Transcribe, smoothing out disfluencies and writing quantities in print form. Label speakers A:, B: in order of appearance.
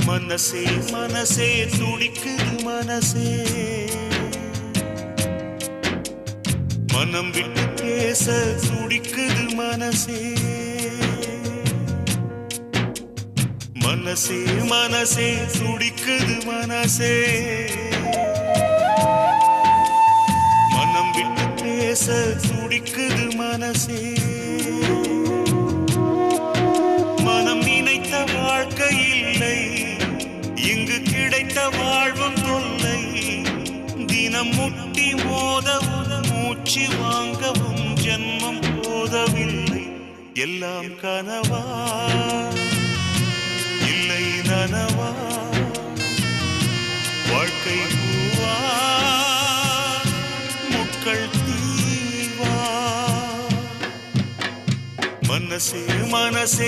A: மனசே மனசே துடிக்குது மனசே, மனம் விட்டு பேச துடிக்குது மனசே. மனசே மனசே துடிக்குது மனசே, மனம் விட்டு பேச துடிக்குது மனசே. மனம் நினைத்த வாழ்க்கை இல்லை, இங்கு கிடைத்த வாழ்வும் தொல்லை. தினம் முட்டி மோதவும் மூச்சு வாங்கவும் ஜென்மம் போதவில்லை. எல்லாம் கனவா இல்லை நனவா, வாழ்க்கை பூவா முட்கள் தீவா. மனசே மனசே